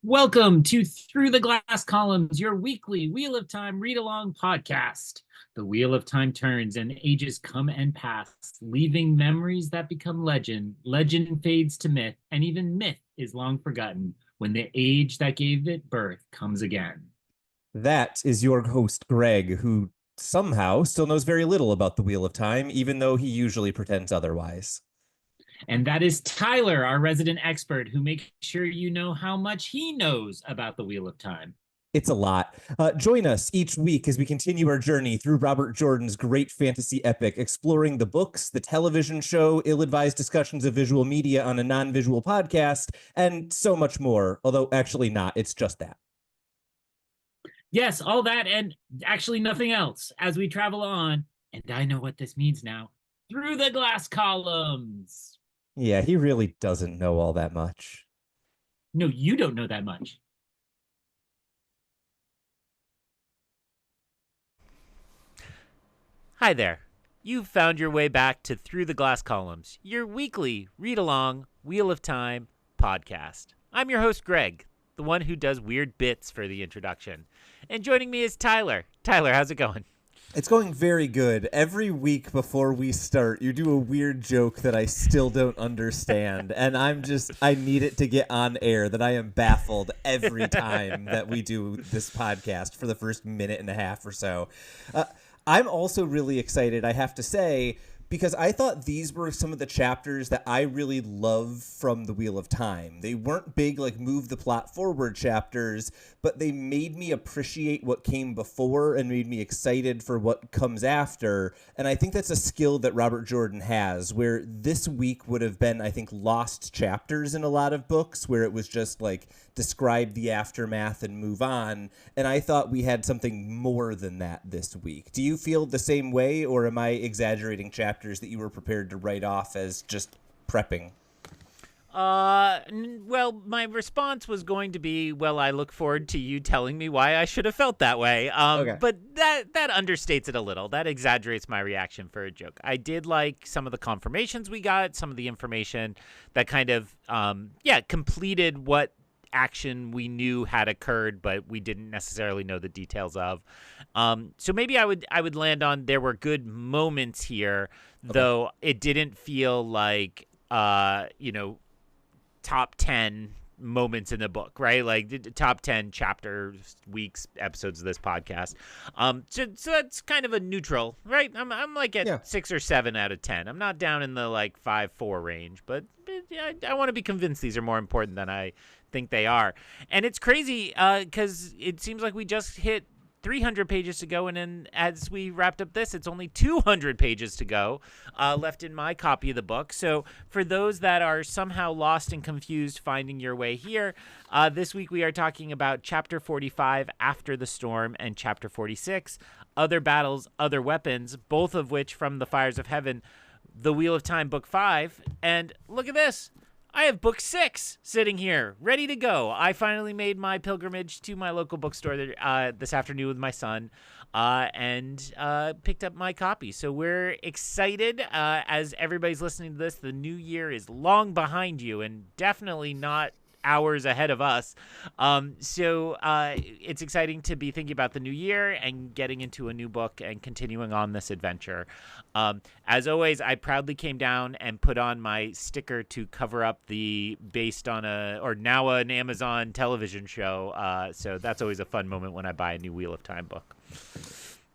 Welcome to Through the Glass Columns, your weekly Wheel of Time read along podcast. The Wheel of Time turns and ages come and pass, leaving memories that become legend. Legend fades to myth, and even myth is long forgotten when the age that gave it birth comes again. That is your host, Greg, who somehow still knows very little about the Wheel of Time, even though he usually pretends otherwise. And that is Tylor, our resident expert, who makes sure you know how much he knows about the Wheel of Time. It's a lot. Join us each week as we continue our journey through Robert Jordan's great fantasy epic, exploring the books, the television show, ill-advised discussions of visual media on a non-visual podcast, and so much more. Although actually not, it's just that. Yes, all that and actually nothing else as we travel on, and I know what this means now, through the glass columns. Yeah, he really doesn't know all that much. No, you don't know that much. Hi there. You've found your way back to Through the Glass Columns, your weekly read-along Wheel of Time podcast. I'm your host, Greg, the one who does weird bits for the introduction. And joining me is Tylor. Tylor, how's it going? It's going very good. Every week before we start, you do a weird joke that I still don't understand. And I need it to get on air that I am baffled every time that we do this podcast for the first minute and a half or so. I'm also really excited, I have to say, because I thought these were some of the chapters that I really love from the Wheel of Time. They weren't big, like, move the plot forward chapters, but they made me appreciate what came before and made me excited for what comes after. And I think that's a skill that Robert Jordan has, where this week would have been, I think, lost chapters in a lot of books, where it was just, like, describe the aftermath and move on. And I thought we had something more than that this week. Do you feel the same way, or am I exaggerating chapters that you were prepared to write off as just prepping? Well, my response was going to be, well, I look forward to you telling me why I should have felt that way. Okay. But that understates it a little. That exaggerates my reaction for a joke. I did like some of the confirmations we got, some of the information that kind of, completed what action we knew had occurred, but we didn't necessarily know the details of. So maybe I would land on there were good moments here, Okay. though it didn't feel like, top 10 moments in the book, right? Like the top 10 chapters, weeks, episodes of this podcast. So that's kind of a neutral, right? I'm like at 6 or 7 out of 10. I'm not down in the like 5-4 range, but I want to be convinced these are more important than I think they are. And it's crazy because it seems like we just hit 300 pages to go, and then as we wrapped up this, it's only 200 pages to go left in my copy of the book. So for those that are somehow lost and confused finding your way here, this week we are talking about Chapter 45, After the Storm, and Chapter 46, Other Battles, Other Weapons, both of which from the Fires of Heaven, The Wheel of Time, Book 5. And look at this. I have book 6 sitting here, ready to go. I finally made my pilgrimage to my local bookstore this afternoon with my son and picked up my copy. So we're excited as everybody's listening to this. The new year is long behind you and definitely not hours ahead of us. So it's exciting to be thinking about the new year and getting into a new book and continuing on this adventure. As always, I proudly came down and put on my sticker to cover up the based on now an Amazon television show. So that's always a fun moment when I buy a new Wheel of Time book.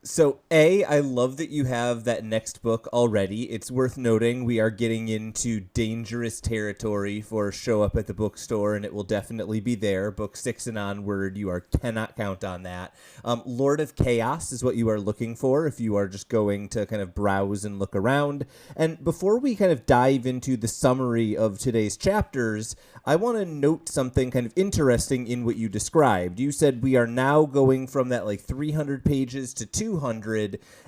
So, I love that you have that next book already. It's worth noting we are getting into dangerous territory for Show Up at the Bookstore, and it will definitely be there. Book 6 and onward, you cannot count on that. Lord of Chaos is what you are looking for if you are just going to kind of browse and look around. And before we kind of dive into the summary of today's chapters, I want to note something kind of interesting in what you described. You said we are now going from that like 300 pages to 200.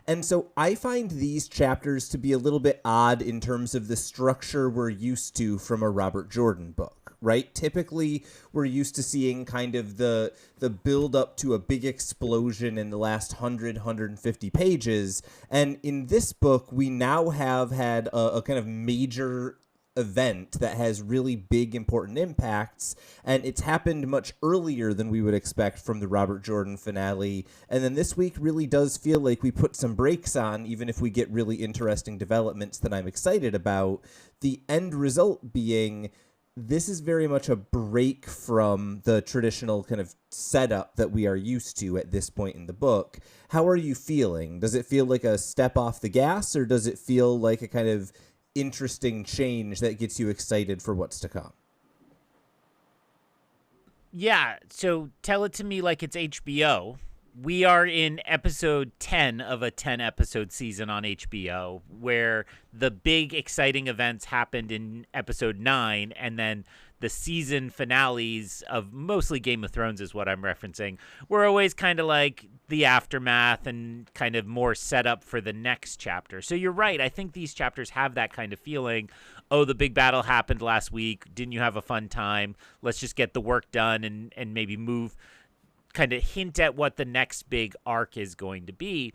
And so I find these chapters to be a little bit odd in terms of the structure we're used to from a Robert Jordan book, right? Typically, we're used to seeing kind of the build up to a big explosion in the last 150 pages. And in this book, we now have had a kind of major event that has really big, important impacts, and it's happened much earlier than we would expect from the Robert Jordan finale. And then this week really does feel like we put some brakes on, even if we get really interesting developments that I'm excited about. The end result being, this is very much a break from the traditional kind of setup that we are used to at this point in the book. How are you feeling? Does it feel like a step off the gas, or does it feel like a kind of interesting change that gets you excited for what's to come? Yeah, so tell it to me like it's HBO. We are in episode 10 of a 10-episode season on HBO, where the big exciting events happened in episode 9, and then the season finales of mostly Game of Thrones is what I'm referencing. We're always kind of like the aftermath and kind of more set up for the next chapter. So you're right. I think these chapters have that kind of feeling. Oh, the big battle happened last week. Didn't you have a fun time? Let's just get the work done and maybe move, kind of hint at what the next big arc is going to be.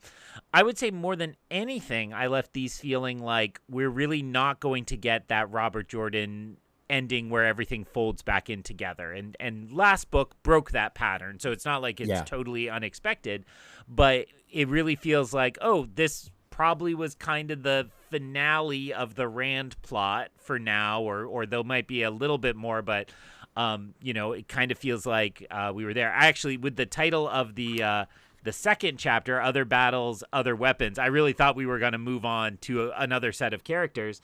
I would say more than anything, I left these feeling like we're really not going to get that Robert Jordan ending where everything folds back in together. And last book broke that pattern. So it's not like it's totally unexpected, but it really feels like, oh, this probably was kind of the finale of the Rand plot for now, or there might be a little bit more, but it kind of feels like we were there. I actually, with the title of the second chapter, Other Battles, Other Weapons, I really thought we were going to move on to another set of characters.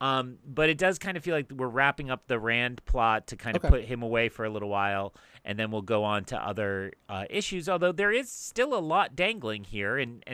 But it does kind of feel like we're wrapping up the Rand plot to kind of put him away for a little while, and then we'll go on to other issues, although there is still a lot dangling here, and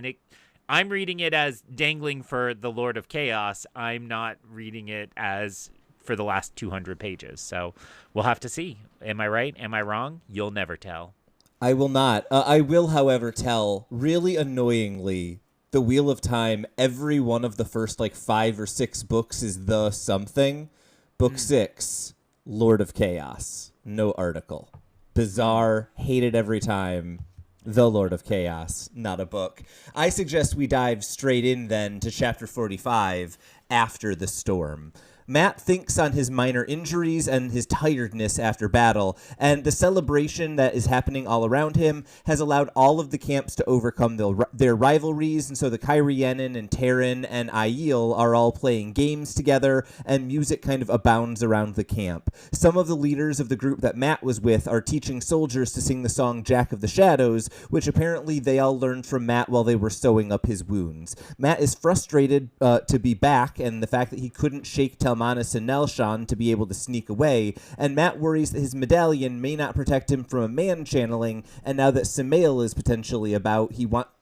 I'm reading it as dangling for the Lord of Chaos. I'm not reading it as for the last 200 pages. So we'll have to see. Am I right? Am I wrong? You'll never tell. I will not. I will, however, tell, really annoyingly, the Wheel of Time, every one of the first 5 or 6 books is the something. Book 6, Lord of Chaos. No article. Bizarre. Hate it every time. The Lord of Chaos. Not a book. I suggest we dive straight in then to chapter 45, After the Storm. Matt thinks on his minor injuries and his tiredness after battle, and the celebration that is happening all around him has allowed all of the camps to overcome their rivalries, and so the Kyrianen and Terran and Aiel are all playing games together, and music kind of abounds around the camp. Some of the leaders of the group that Matt was with are teaching soldiers to sing the song Jack of the Shadows, which apparently they all learned from Matt while they were sewing up his wounds. Matt is frustrated to be back, and the fact that he couldn't shake Talmanes and Nalsean to be able to sneak away, and Matt worries that his medallion may not protect him from a man channeling, and now that Samael is potentially about,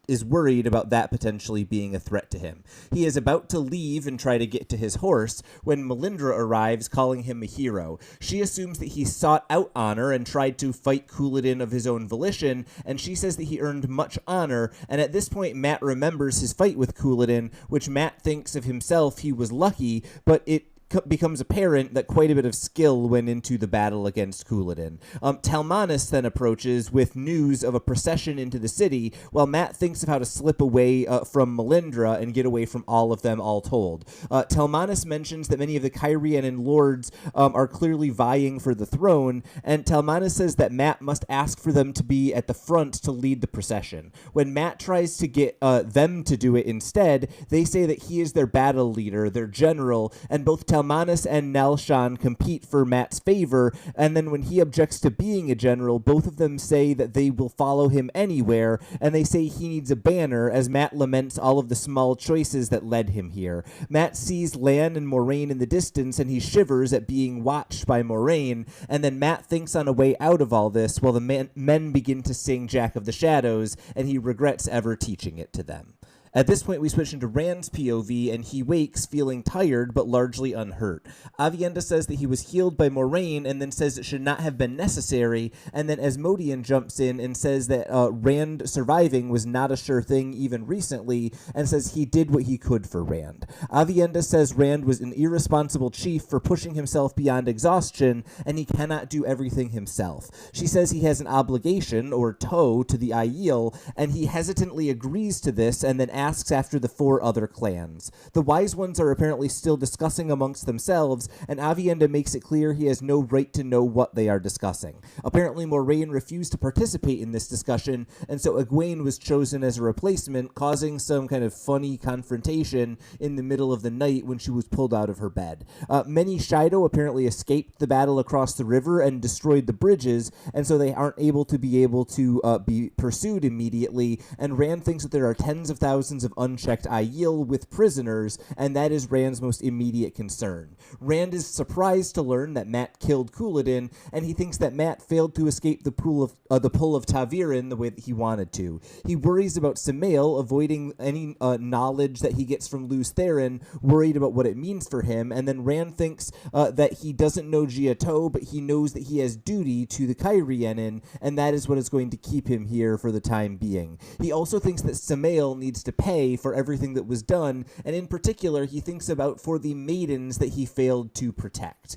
is worried about that potentially being a threat to him. He is about to leave and try to get to his horse when Melindra arrives, calling him a hero. She assumes that he sought out honor and tried to fight Couladin of his own volition, and she says that he earned much honor, and at this point Matt remembers his fight with Couladin, which Matt thinks of himself he was lucky, but it becomes apparent that quite a bit of skill went into the battle against Couladin. Talmanes then approaches with news of a procession into the city, while Matt thinks of how to slip away from Melindra and get away from all of them all told. Talmanes mentions that many of the Kyrianen lords are clearly vying for the throne, and Talmanes says that Matt must ask for them to be at the front to lead the procession. When Matt tries to get them to do it instead, they say that he is their battle leader, their general, and both Talmanes and Nalsean compete for Matt's favor, and then when he objects to being a general, both of them say that they will follow him anywhere, and they say he needs a banner as Matt laments all of the small choices that led him here. Matt sees Lan and Moiraine in the distance, and he shivers at being watched by Moiraine, and then Matt thinks on a way out of all this while the men begin to sing Jack of the Shadows, and he regrets ever teaching it to them. At this point, we switch into Rand's POV, and he wakes feeling tired but largely unhurt. Aviendha says that he was healed by Moiraine and then says it should not have been necessary, and then Asmodean jumps in and says that Rand surviving was not a sure thing even recently, and says he did what he could for Rand. Aviendha says Rand was an irresponsible chief for pushing himself beyond exhaustion, and he cannot do everything himself. She says he has an obligation, or tow, to the Aiel, and he hesitantly agrees to this, and then asks after the 4 other clans. The Wise Ones are apparently still discussing amongst themselves, and Aviendha makes it clear he has no right to know what they are discussing. Apparently, Moiraine refused to participate in this discussion, and so Egwene was chosen as a replacement, causing some kind of funny confrontation in the middle of the night when she was pulled out of her bed. Many Shido apparently escaped the battle across the river and destroyed the bridges, and so they aren't able to be pursued immediately, and Rand thinks that there are tens of thousands of unchecked Aiel with prisoners, and that is Rand's most immediate concern. Rand is surprised to learn that Mat killed Couladin, and he thinks that Mat failed to escape the pull of Tavirin the way that he wanted to. He worries about Samael, avoiding any knowledge that he gets from Lews Therin, worried about what it means for him, and then Rand thinks that he doesn't know Giato, but he knows that he has duty to the Cairienin, and that is what is going to keep him here for the time being. He also thinks that Samael needs to pay for everything that was done, and in particular, he thinks about for the maidens that he failed to protect.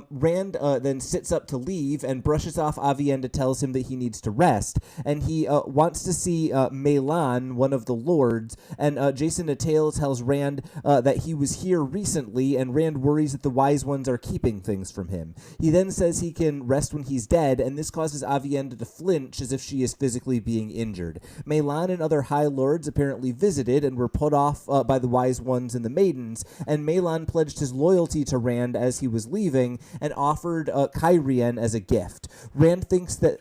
Rand then sits up to leave and brushes off Aviendha, tells him that he needs to rest, and he wants to see Melan, one of the lords, and Jason Natale tells Rand that he was here recently, and Rand worries that the Wise Ones are keeping things from him. He then says he can rest when he's dead, and this causes Aviendha to flinch as if she is physically being injured. Melan and other High Lords apparently visited and were put off by the Wise Ones and the Maidens, and Melan pledged his loyalty to Rand as he was leaving and offered Cairien as a gift. Rand thinks that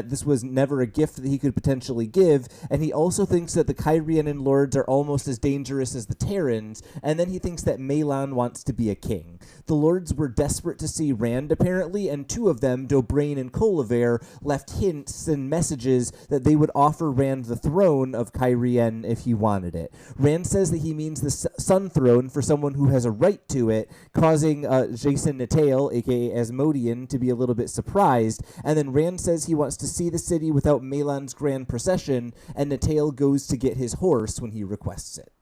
this was never a gift that he could potentially give, and he also thinks that the Cairienin lords are almost as dangerous as the Terrans, and then he thinks that Melan wants to be a king. The lords were desperate to see Rand, apparently, and 2 of them, Dobrain and Colliver, left hints and messages that they would offer Rand the throne of Cairien if he wanted it. Rand says that he means the Sun Throne for someone who has a right to it, causing Jason Natale, aka Asmodean, to be a little bit surprised, and then Rand says he wants to see the city without Melan's grand procession, and Natale goes to get his horse when he requests it.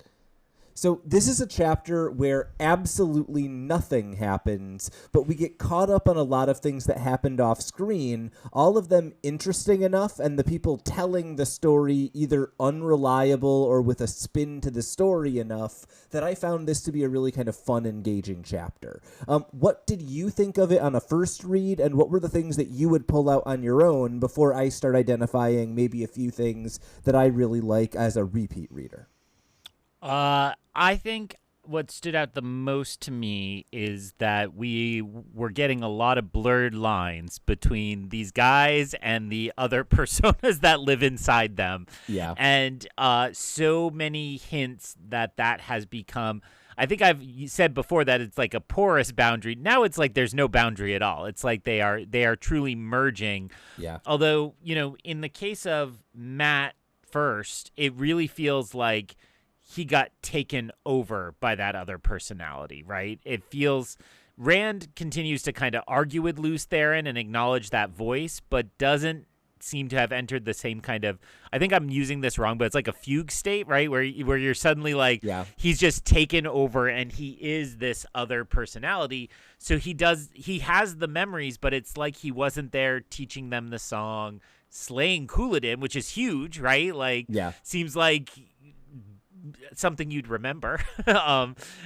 So this is a chapter where absolutely nothing happens, but we get caught up on a lot of things that happened off screen, all of them interesting enough, and the people telling the story either unreliable or with a spin to the story enough that I found this to be a really kind of fun, engaging chapter. What did you think of it on a first read, and what were the things that you would pull out on your own before I start identifying maybe a few things that I really like as a repeat reader? I think what stood out the most to me is that we were getting a lot of blurred lines between these guys and the other personas that live inside them. Yeah. And so many hints that has become... I think I've said before that it's like a porous boundary. Now it's like there's no boundary at all. It's like they are truly merging. Yeah. Although, in the case of Mat first, it really feels like he got taken over by that other personality, right? It feels Rand continues to kind of argue with Lews Therin and acknowledge that voice, but doesn't seem to have entered the same kind of, I think I'm using this wrong, but it's like a fugue state, right? Where you're suddenly like, yeah, he's just taken over and he is this other personality. So he has the memories, but it's like he wasn't there teaching them the song, slaying Couladin, which is huge, right? Like, yeah, seems like something you'd remember.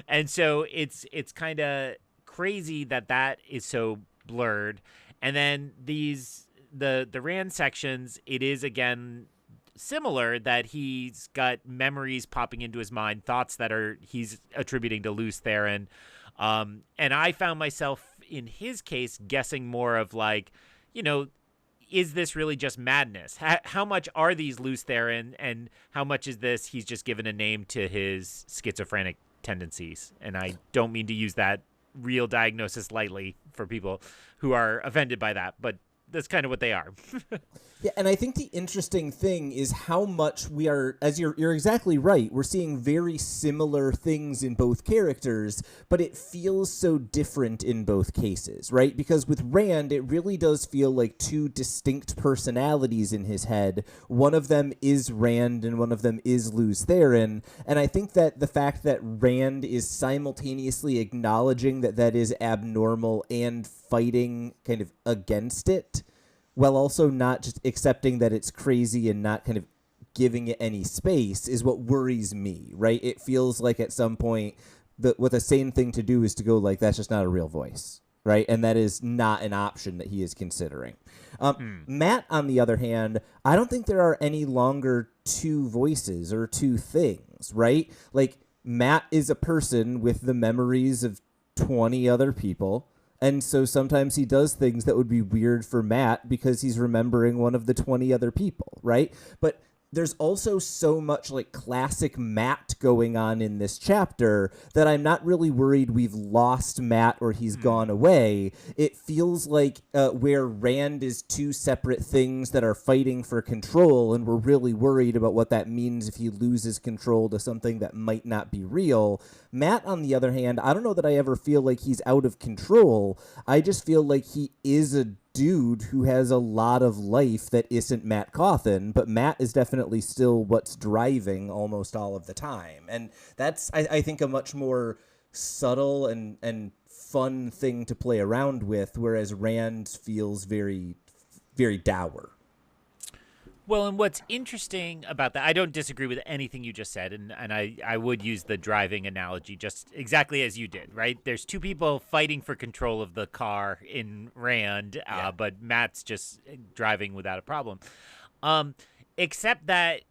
And so it's kind of crazy that is so blurred. And then the Rand sections, it is again similar that he's got memories popping into his mind, thoughts that he's attributing to Lews Therin. And I found myself in his case guessing more of like, is this really just madness? How much are these Lews Therin, and how much is this he's just given a name to his schizophrenic tendencies? And I don't mean to use that real diagnosis lightly for people who are offended by that, but that's kind of what they are. Yeah, and I think the interesting thing is how much we are, as you're exactly right, we're seeing very similar things in both characters, but it feels so different in both cases, right? Because with Rand, it really does feel like 2 distinct personalities in his head. One of them is Rand, and one of them is Lews Therin, and I think that the fact that Rand is simultaneously acknowledging that is abnormal and fighting kind of against it, while also not just accepting that it's crazy and not kind of giving it any space is what worries me, right? It feels like at some point what the sane thing to do is to go like, that's just not a real voice, right? And that is not an option that he is considering. Matt, on the other hand, I don't think there are any longer two voices or two things, right? Like, Matt is a person with the memories of 20 other people. And so sometimes he does things that would be weird for Matt because he's remembering one of the 20 other people, right? But there's also so much like classic Matt going on in this chapter that I'm not really worried we've lost Matt or he's gone away. It feels like where Rand is two separate things that are fighting for control, and we're really worried about what that means if he loses control to something that might not be real. Matt, on the other hand, I don't know that I ever feel like he's out of control. I just feel like he is a dude who has a lot of life that isn't Matt Cawthon, but Matt is definitely still what's driving almost all of the time. And that's, I think, a much more subtle and fun thing to play around with, whereas Rand feels very, very dour. Well, and what's interesting about that, I don't disagree with anything you just said, and I would use the driving analogy just exactly as you did, right? There's two people fighting for control of the car in Rand, but Matt's just driving without a problem. Except that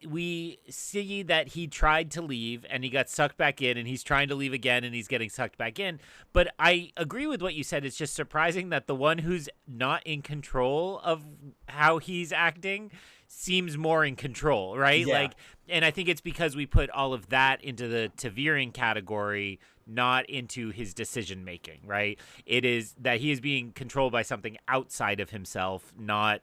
we see that he tried to leave and he got sucked back in, and he's trying to leave again and he's getting sucked back in. But I agree with what you said. It's just surprising that the one who's not in control of how he's acting seems more in control, right? Yeah. And I think it's because we put all of that into the Taviran category, not into his decision making, right? It is that he is being controlled by something outside of himself, not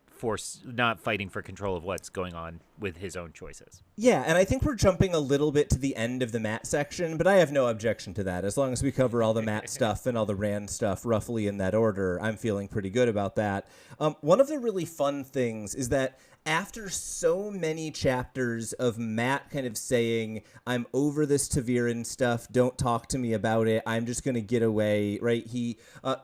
fighting for control of what's going on with his own choices. Yeah, and I think we're jumping a little bit to the end of the Matt section, but I have no objection to that. As long as we cover all the Matt stuff and all the Rand stuff roughly in that order, I'm feeling pretty good about that. One of the really fun things is that after so many chapters of Matt kind of saying, I'm over this Taviran stuff, don't talk to me about it, I'm just going to get away, right? He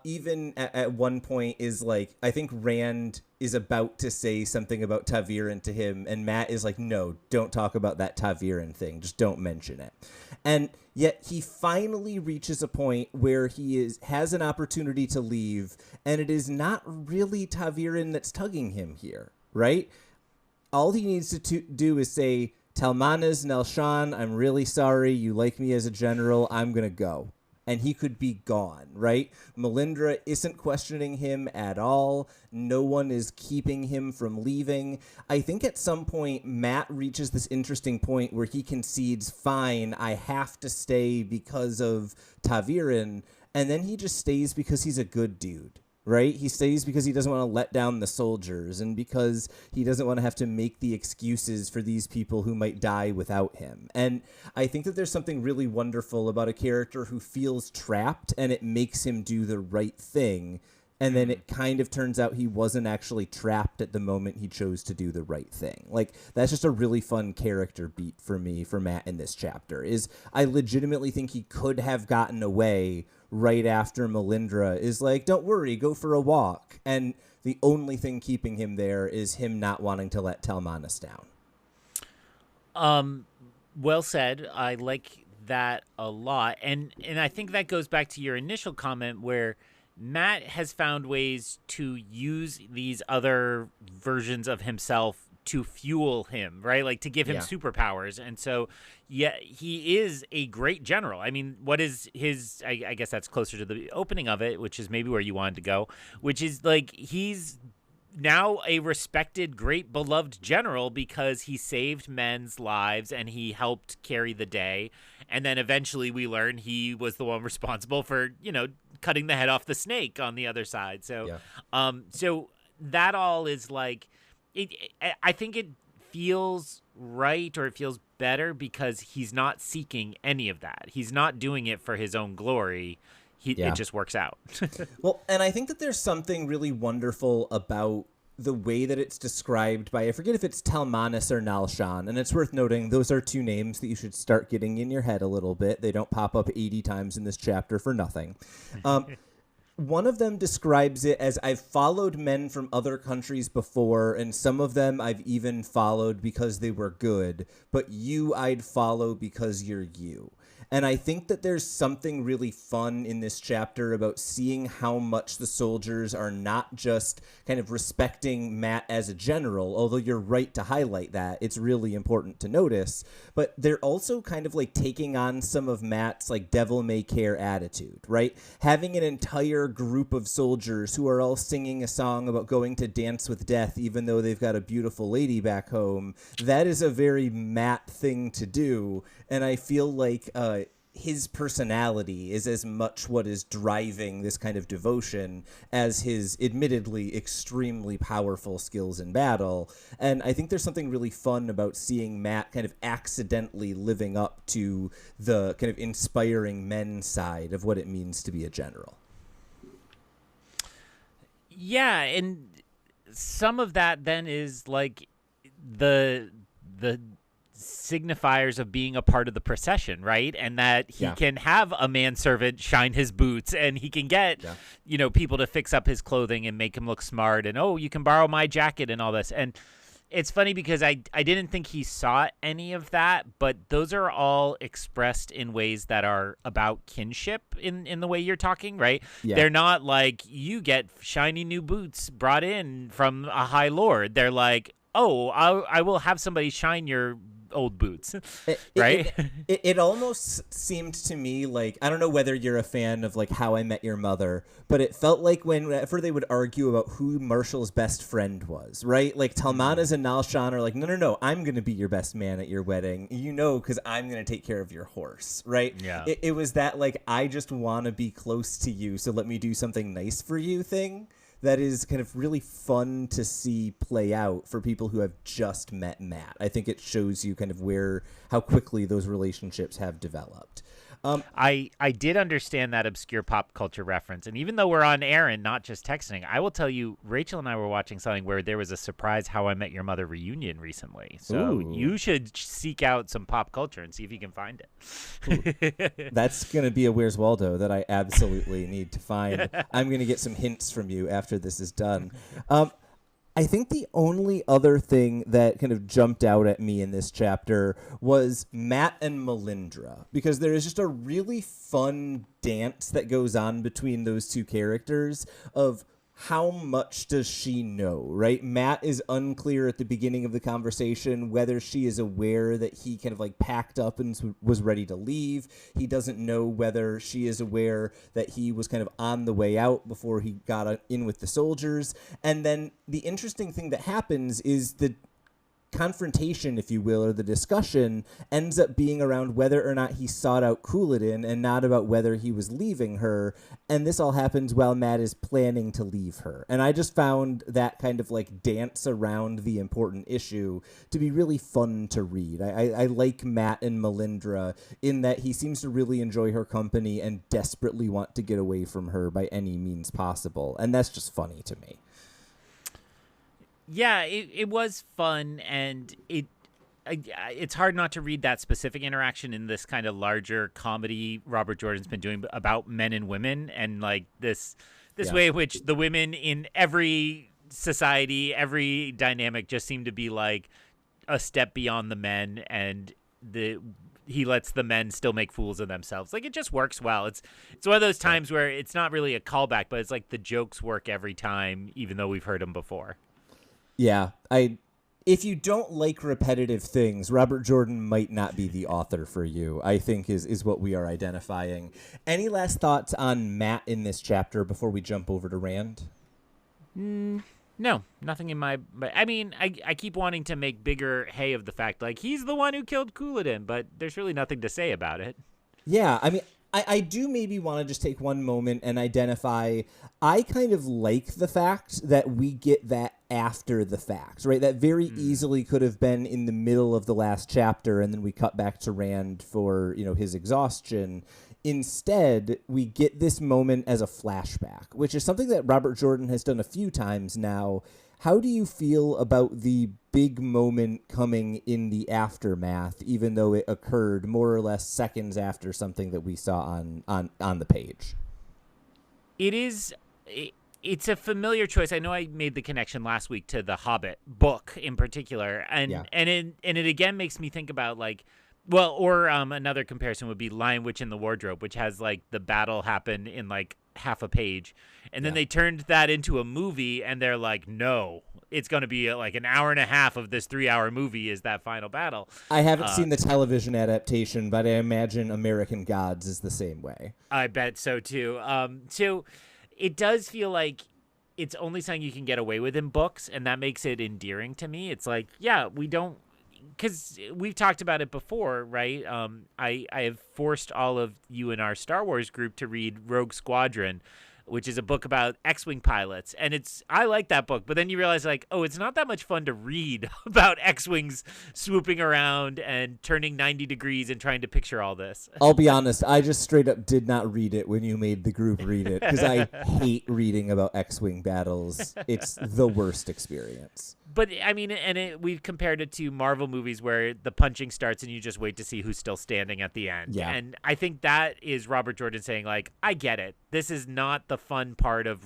even at one point is like, I think Rand is about to say something about Taviran to him, and Matt is like, no, don't talk about that Taviran thing, just don't mention it. And yet he finally reaches a point where he has an opportunity to leave, and it is not really Taviran that's tugging him here, right? All he needs to do is say, Talmanes and Nalsean, I'm really sorry. You like me as a general. I'm going to go. And he could be gone, right? Melindra isn't questioning him at all. No one is keeping him from leaving. I think at some point, Matt reaches this interesting point where he concedes, fine, I have to stay because of Taviran. And then he just stays because he's a good dude. Right? He stays because he doesn't want to let down the soldiers and because he doesn't want to have to make the excuses for these people who might die without him. And I think that there's something really wonderful about a character who feels trapped and it makes him do the right thing. And then it kind of turns out he wasn't actually trapped at the moment he chose to do the right thing. Like, that's just a really fun character beat for me, for Matt in this chapter, is I legitimately think he could have gotten away right after Melindra is like, don't worry, go for a walk. And the only thing keeping him there is him not wanting to let Talmanes down. Well said. I like that a lot. And I think that goes back to your initial comment where Matt has found ways to use these other versions of himself to fuel him, right? Like to give him superpowers. And so, yeah, he is a great general. I mean, what is his, I guess that's closer to the opening of it, which is maybe where you wanted to go, which is like, he's now a respected, great, beloved general because he saved men's lives and he helped carry the day. And then eventually we learn he was the one responsible for, cutting the head off the snake on the other side. So, so that all is like, I think it feels right, or it feels better because he's not seeking any of that. He's not doing it for his own glory. It just works out. Well, and I think that there's something really wonderful about the way that it's described by, I forget if it's Talmanes or Nalsean, and it's worth noting those are two names that you should start getting in your head a little bit. They don't pop up 80 times in this chapter for nothing. one of them describes it as, I've followed men from other countries before, and some of them I've even followed because they were good, but you I'd follow because you're you. And I think that there's something really fun in this chapter about seeing how much the soldiers are not just kind of respecting Mat as a general, although you're right to highlight that. It's really important to notice. But they're also kind of like taking on some of Mat's like devil may care attitude, right? Having an entire group of soldiers who are all singing a song about going to dance with death, even though they've got a beautiful lady back home, that is a very Mat thing to do. And I feel like his personality is as much what is driving this kind of devotion as his admittedly extremely powerful skills in battle. And I think there's something really fun about seeing Mat kind of accidentally living up to the kind of inspiring men side of what it means to be a general. Yeah, and some of that then is like the signifiers of being a part of the procession, right? And that he can have a manservant shine his boots, and he can get people to fix up his clothing and make him look smart, and you can borrow my jacket and all this. And it's funny because I didn't think he saw any of that, but those are all expressed in ways that are about kinship in the way you're talking, right? They're not like, you get shiny new boots brought in from a high lord. They're like, I will have somebody shine your old boots, right? It almost seemed to me like, I don't know whether you're a fan of like How I Met Your Mother, but it felt like whenever they would argue about who Marshall's best friend was, right? Like Talmanes and Nalsean are like, no, I'm going to be your best man at your wedding, because I'm going to take care of your horse, right? Yeah. It was that like, I just want to be close to you, so let me do something nice for you thing. That is kind of really fun to see play out for people who have just met Mat. I think it shows you kind of how quickly those relationships have developed. I did understand that obscure pop culture reference, and even though we're on air and not just texting, I will tell you, Rachel and I were watching something where there was a surprise How I Met Your Mother reunion recently. So you should seek out some pop culture and see if you can find it. That's going to be a Where's Waldo that I absolutely need to find. I'm going to get some hints from you after this is done. I think the only other thing that kind of jumped out at me in this chapter was Mat and Melindra, because there is just a really fun dance that goes on between those two characters of how much does she know, right? Mat is unclear at the beginning of the conversation whether she is aware that he kind of like packed up and was ready to leave. He doesn't know whether she is aware that he was kind of on the way out before he got in with the soldiers. And then the interesting thing that happens is the confrontation, if you will, or the discussion ends up being around whether or not he sought out Couladin and not about whether he was leaving her. And this all happens while Mat is planning to leave her. And I just found that kind of like dance around the important issue to be really fun to read. I like Mat and Melindra in that he seems to really enjoy her company and desperately want to get away from her by any means possible. And that's just funny to me. Yeah, it was fun, and it's hard not to read that specific interaction in this kind of larger comedy Robert Jordan's been doing about men and women, and like this way in which the women in every society, every dynamic just seem to be like a step beyond the men, and he lets the men still make fools of themselves. Like, it just works well. It's one of those times where it's not really a callback, but it's like the jokes work every time, even though we've heard them before. Yeah, if you don't like repetitive things, Robert Jordan might not be the author for you, I think is what we are identifying. Any last thoughts on Mat in this chapter before we jump over to Rand? No, nothing in my... I mean, I keep wanting to make bigger hay of the fact, like, he's the one who killed Couladin, but there's really nothing to say about it. Yeah, I mean... I do maybe want to just take one moment and identify, I kind of like the fact that we get that after the fact, right? That very easily could have been in the middle of the last chapter, and then we cut back to Rand for, his exhaustion. Instead, we get this moment as a flashback, which is something that Robert Jordan has done a few times now. How do you feel about the big moment coming in the aftermath, even though it occurred more or less seconds after something that we saw on the page? It is. It's a familiar choice. I know I made the connection last week to the Hobbit book in particular, and it again makes me think about like, well, or another comparison would be Lion Witch in the Wardrobe, which has like the battle happen in like half a page, and then they turned that into a movie, and they're like, no, it's going to be like an hour and a half of this 3-hour movie is that final battle. I haven't seen the television adaptation, but I imagine American Gods is the same way. I bet so too. So it does feel like it's only something you can get away with in books, and that makes it endearing to me. It's like, yeah, we don't, because we've talked about it before, right? I have forced all of you in our Star Wars group to read Rogue Squadron, which is a book about X-Wing pilots. And I like that book, but then you realize like, oh, it's not that much fun to read about X-Wings swooping around and turning 90 degrees and trying to picture all this. I'll be honest, I just straight up did not read it when you made the group read it, because I hate reading about X-Wing battles. It's the worst experience. But, I mean, we've compared it to Marvel movies where the punching starts and you just wait to see who's still standing at the end. Yeah. And I think that is Robert Jordan saying, like, I get it. This is not the fun part of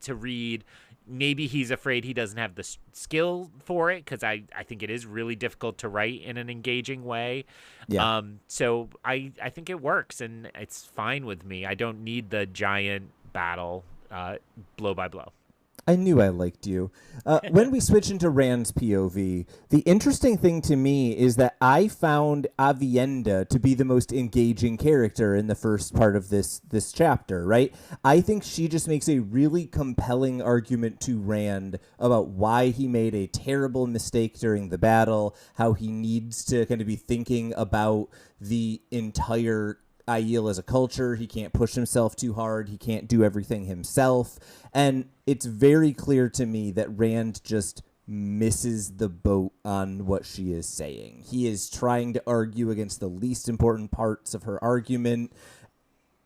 to read. Maybe he's afraid he doesn't have the skill for it, because I think it is really difficult to write in an engaging way. Yeah. So I think it works, and it's fine with me. I don't need the giant battle blow by blow. I knew I liked you. When we switch into Rand's POV, the interesting thing to me is that I found Avienda to be the most engaging character in the first part of this chapter, right? I think she just makes a really compelling argument to Rand about why he made a terrible mistake during the battle, how he needs to kind of be thinking about the entire Aiel as a culture. He can't push himself too hard. He can't do everything himself. And it's very clear to me that Rand just misses the boat on what she is saying. He is trying to argue against the least important parts of her argument.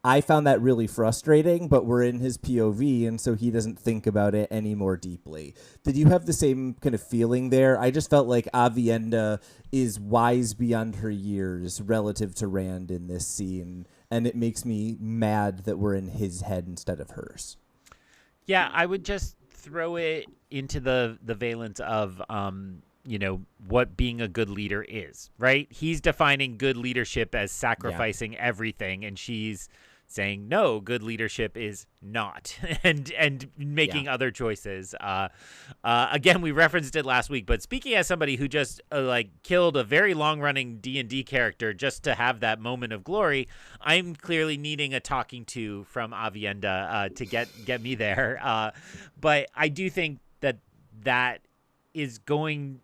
I found that really frustrating, but we're in his POV, and so he doesn't think about it any more deeply. Did you have the same kind of feeling there? I just felt like Avienda is wise beyond her years relative to Rand in this scene, and it makes me mad that we're in his head instead of hers. Yeah, I would just throw it into the valence of what being a good leader is, right? He's defining good leadership as sacrificing everything, and she's saying, no, good leadership is not, and making other choices. Again, we referenced it last week, but speaking as somebody who just killed a very long-running D&D character just to have that moment of glory, I'm clearly needing a talking to from Avienda to get me there. But I do think that is going...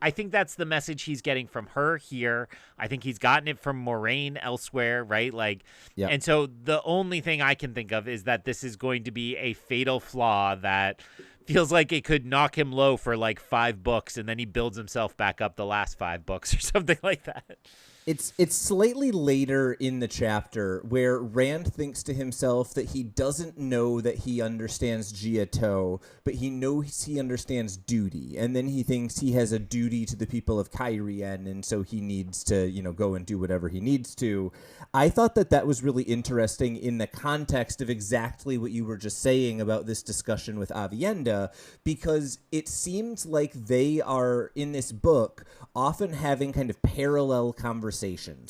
I think that's the message he's getting from her here. I think he's gotten it from Moiraine elsewhere, right? And so the only thing I can think of is that this is going to be a fatal flaw that feels like it could knock him low for 5 books, and then he builds himself back up the last 5 books or something like that. It's slightly later in the chapter where Rand thinks to himself that he doesn't know that he understands Jiatou, but he knows he understands duty. And then he thinks he has a duty to the people of Cairhien, and so he needs to, go and do whatever he needs to. I thought that was really interesting in the context of exactly what you were just saying about this discussion with Avienda, because it seems like they are, in this book, often having kind of parallel conversations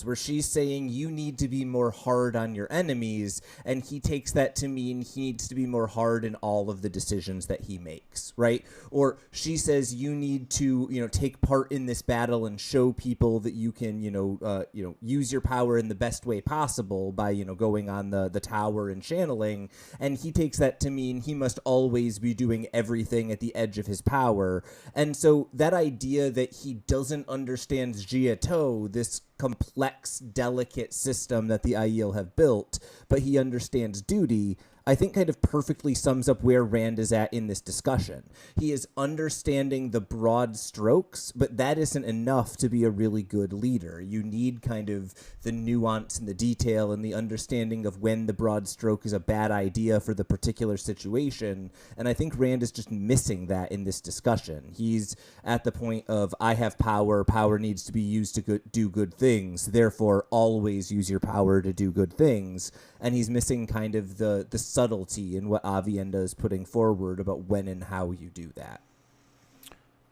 where she's saying you need to be more hard on your enemies, and he takes that to mean he needs to be more hard in all of the decisions that he makes, right? Or she says you need to, take part in this battle and show people that you can, use your power in the best way possible by, going on the tower and channeling, and he takes that to mean he must always be doing everything at the edge of his power. And so that idea that he doesn't understand Jiatou, this complex, delicate system that the Aiel have built, but he understands duty, I think kind of perfectly sums up where Rand is at in this discussion. He is understanding the broad strokes, but that isn't enough to be a really good leader. You need kind of the nuance and the detail and the understanding of when the broad stroke is a bad idea for the particular situation, and I think Rand is just missing that in this discussion. He's at the point of, I have power needs to be used to do good things, therefore always use your power to do good things, and he's missing kind of the subtlety in what Avienda is putting forward about when and how you do that.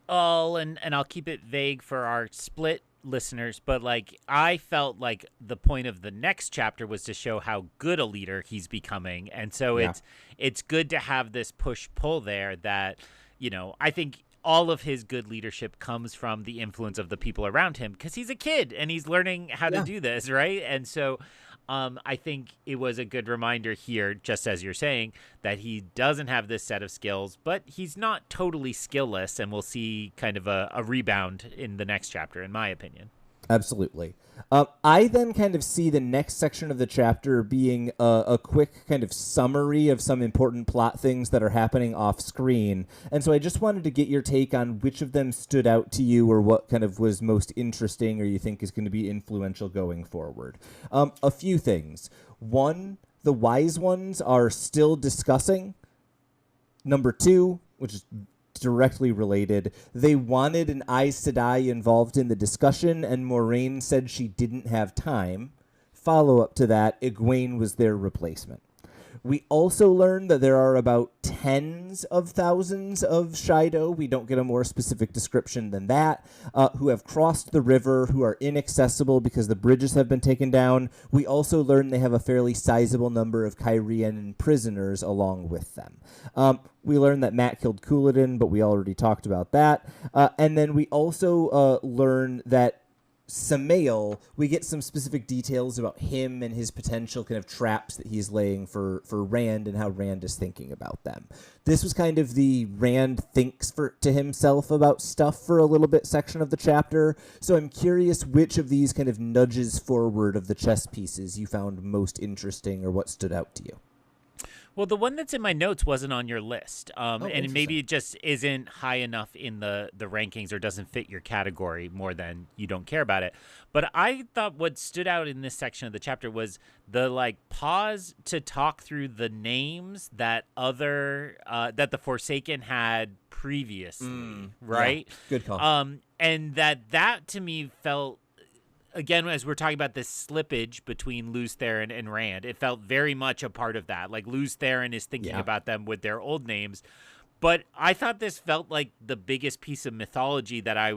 Oh, and I'll keep it vague for our split listeners, but like I felt like the point of the next chapter was to show how good a leader he's becoming, and so it's good to have this push-pull there that, you know, I think all of his good leadership comes from the influence of the people around him because he's a kid and he's learning how to do this, right? And so I think it was a good reminder here, just as you're saying, that he doesn't have this set of skills, but he's not totally skillless, and we'll see kind of a rebound in the next chapter, in my opinion. Absolutely. I then kind of see the next section of the chapter being a quick kind of summary of some important plot things that are happening off screen. And so I just wanted to get your take on which of them stood out to you or what kind of was most interesting or you think is going to be influential going forward. A few things. One, the wise ones are still discussing. Number two, which is directly related, they wanted an Aes Sedai involved in the discussion, and Moiraine said she didn't have time. Follow up to that, Egwene was their replacement. We also learned that there are about tens of thousands of Shido, we don't get a more specific description than that, who have crossed the river, who are inaccessible because the bridges have been taken down. We also learned they have a fairly sizable number of Kyrian prisoners along with them. We learned that Mat killed Couladin, but we already talked about that. And then we also learn that Samael, we get some specific details about him and his potential kind of traps that he's laying for Rand and how Rand is thinking about them. This was kind of the Rand thinks to himself about stuff for a little bit section of the chapter. So I'm curious which of these kind of nudges forward of the chess pieces you found most interesting or what stood out to you. Well, the one that's in my notes wasn't on your list, and maybe it just isn't high enough in the rankings or doesn't fit your category more than you don't care about it. But I thought what stood out in this section of the chapter was the pause to talk through the names that that the Forsaken had previously, right? Yeah, good call. And that to me felt, again, as we're talking about this slippage between Lews Therin and Rand, it felt very much a part of that. Like Lews Therin is thinking about them with their old names. But I thought this felt like the biggest piece of mythology that I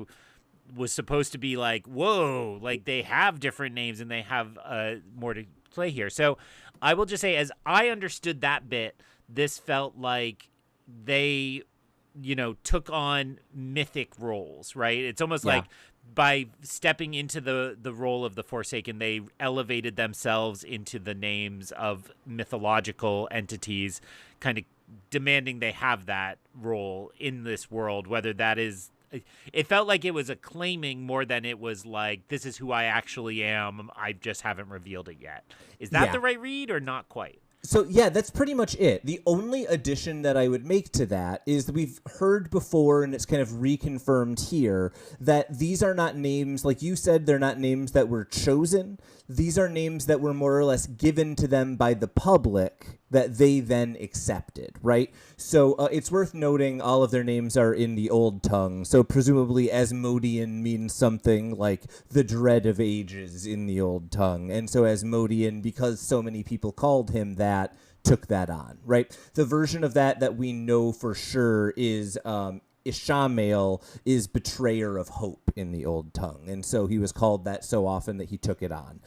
was supposed to be like, whoa, like they have different names and they have more to play here. So I will just say, as I understood that bit, this felt like they, took on mythic roles, right? It's almost like by stepping into the role of the Forsaken, they elevated themselves into the names of mythological entities, kind of demanding they have that role in this world, whether that is... It felt like it was a claiming more than it was like, this is who I actually am, I just haven't revealed it yet. Is that the right read or not quite? So, yeah, that's pretty much it. The only addition that I would make to that is that we've heard before, and it's kind of reconfirmed here, that these are not names, like you said, they're not names that were chosen. These are names that were more or less given to them by the public that they then accepted, right? So it's worth noting all of their names are in the Old Tongue. So presumably Asmodean means something like the dread of ages in the Old Tongue. And so Asmodean, because so many people called him that, took that on, right? The version of that we know for sure is Ishamael is betrayer of hope in the Old Tongue, and so he was called that so often that he took it on.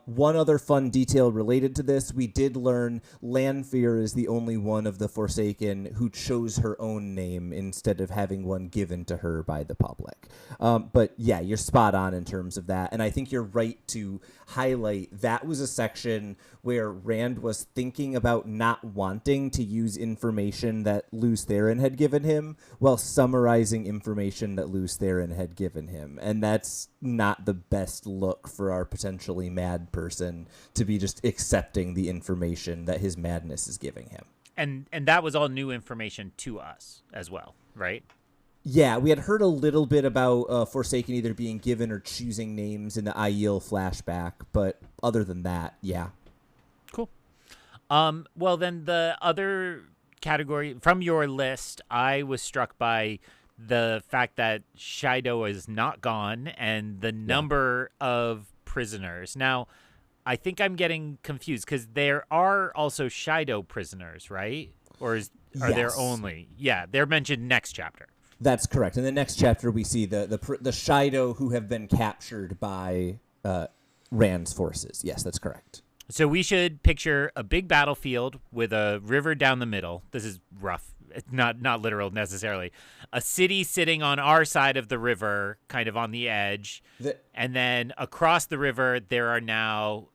One other fun detail related to this, we did learn Lanfear is the only one of the Forsaken who chose her own name instead of having one given to her by the public. But yeah, you're spot on in terms of that, and I think you're right to highlight that was a section where Rand was thinking about not wanting to use information that Lews Therin had given him while summarizing information that Lews Therin had given him. And that's not the best look for our potentially mad person to be just accepting the information that his madness is giving him. And that was all new information to us as well, right? Yeah, we had heard a little bit about Forsaken either being given or choosing names in the Aiel flashback, but other than that, yeah. Cool. Well, then the other category from your list, I was struck by the fact that Shido is not gone and the number of prisoners. Now, I think I'm getting confused because there are also Shido prisoners, right? Or are there only? Yeah, they're mentioned next chapter. That's correct. In the next chapter, we see the Shido who have been captured by Rand's forces. Yes, that's correct. So we should picture a big battlefield with a river down the middle. This is rough. It's not literal necessarily. A city sitting on our side of the river, kind of on the edge. And then across the river, there are now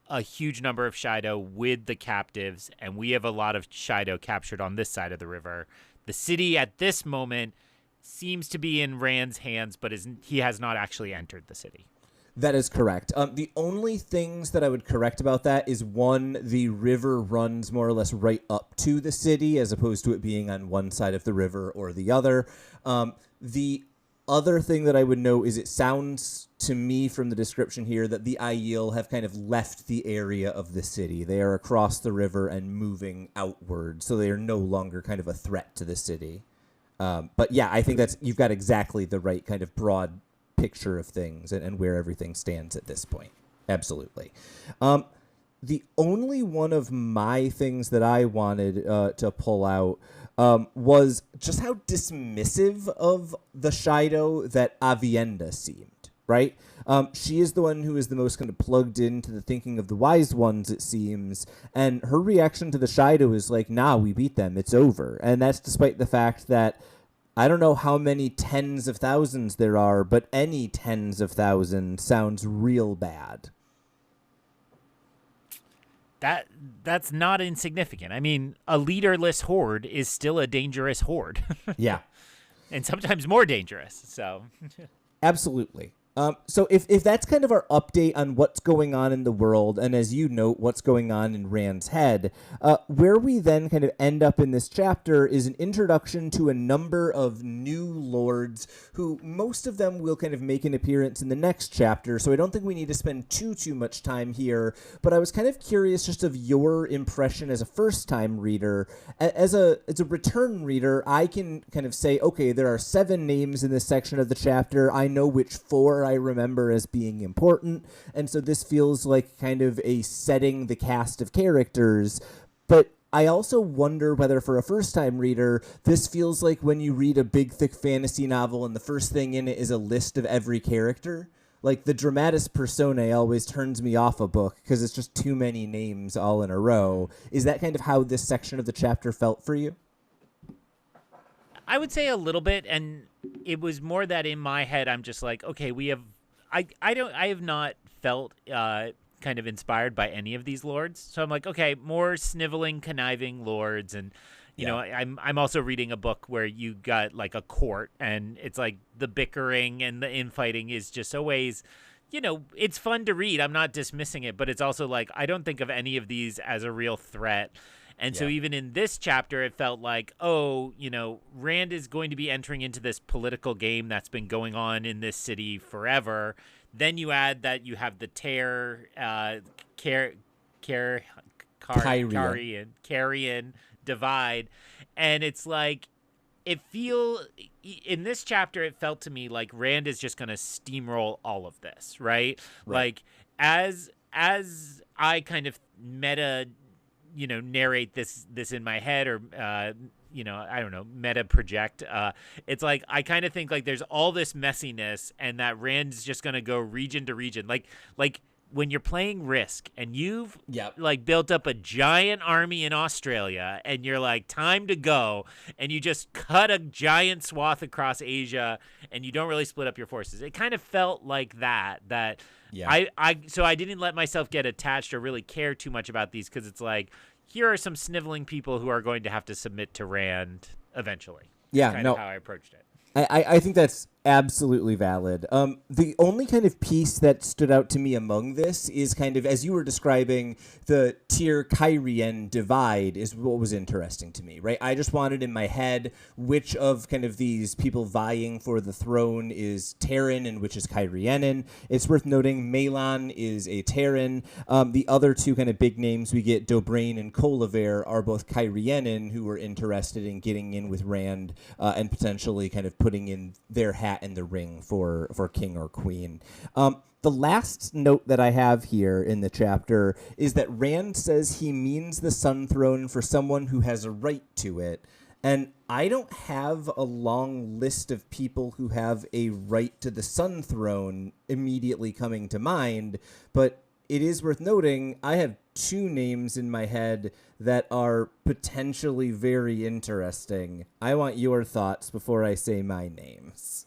a huge number of Shido with the captives. And we have a lot of Shido captured on this side of the river. The city at this moment seems to be in Rand's hands, but he has not actually entered the city. That is correct. The only things that I would correct about that is, one, the river runs more or less right up to the city as opposed to it being on one side of the river or the other. The other thing that I would know is it sounds to me from the description here that the Aiel have kind of left the area of the city. They are across the river and moving outward, so they are no longer kind of a threat to the city. But yeah, I think you've got exactly the right kind of broad picture of things and where everything stands at this point. Absolutely. The only one of my things that I wanted to pull out was just how dismissive of the Shido that Avienda seemed, right? She is the one who is the most kind of plugged into the thinking of the wise ones, it seems, and her reaction to the Shido is like, nah, we beat them, it's over. And that's despite the fact that I don't know how many tens of thousands there are, but any tens of thousands sounds real bad. That's not insignificant. I mean, a leaderless horde is still a dangerous horde. Yeah. And sometimes more dangerous, so. Absolutely. So if that's kind of our update on what's going on in the world, and as you note, what's going on in Rand's head, where we then kind of end up in this chapter is an introduction to a number of new lords who most of them will kind of make an appearance in the next chapter, so I don't think we need to spend too much time here, but I was kind of curious just of your impression as a first-time reader. As a return reader, I can kind of say, okay, there are 7 names in this section of the chapter. I know which 4 I remember as being important, and so this feels like kind of a setting the cast of characters, but I also wonder whether for a first-time reader, this feels like when you read a big, thick fantasy novel and the first thing in it is a list of every character. Like, the dramatis personae always turns me off a book because it's just too many names all in a row. Is that kind of how this section of the chapter felt for you? I would say a little bit, and it was more that in my head I'm just like, okay, I have not felt kind of inspired by any of these lords, so I'm like, okay, more sniveling, conniving lords, and you know, I'm also reading a book where you got like a court, and it's like the bickering and the infighting is just always, you know, it's fun to read. I'm not dismissing it, but it's also like I don't think of any of these as a real threat. And so even in this chapter, it felt like, oh, you know, Rand is going to be entering into this political game that's been going on in this city forever. Then you add that you have the Carrion divide. And it's like, in this chapter, it felt to me like Rand is just going to steamroll all of this, right? Like, as I kind of narrate this in my head, or I don't know, meta project, it's like I kind of think like there's all this messiness and that Rand's just gonna go region to region, like when you're playing Risk and you've like built up a giant army in Australia and you're like, time to go, and you just cut a giant swath across Asia and you don't really split up your forces. It kind of felt like that. So I didn't let myself get attached or really care too much about these, because it's like, here are some sniveling people who are going to have to submit to Rand eventually. Yeah, kind of how I approached it. I think that's absolutely valid. The only kind of piece that stood out to me among this is kind of, as you were describing, the Tyr-Cairhien divide is what was interesting to me, right? I just wanted in my head which of kind of these people vying for the throne is Terran and which is Cairhienin. It's worth noting Maelon is a Terran. The other 2 kind of big names we get, Dobrain and Colaver, are both Cairhienin who were interested in getting in with Rand and potentially kind of putting in their hat hat in the ring for king or queen. The last note that I have here in the chapter is that Rand says he means the Sun Throne for someone who has a right to it. And I don't have a long list of people who have a right to the Sun Throne immediately coming to mind, but it is worth noting I have two names in my head that are potentially very interesting. I want your thoughts before I say my names.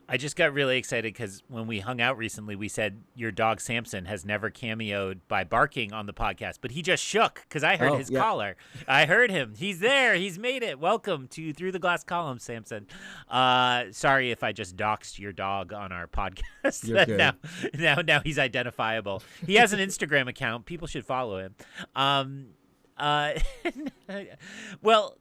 I just got really excited because when we hung out recently, we said your dog Samson has never cameoed by barking on the podcast, but he just shook because I heard his collar. I heard him. He's there. He's made it. Welcome to Through the Glass Column, Samson. Sorry if I just doxed your dog on our podcast. You're good. Now he's identifiable. He has an Instagram account. People should follow him. Well,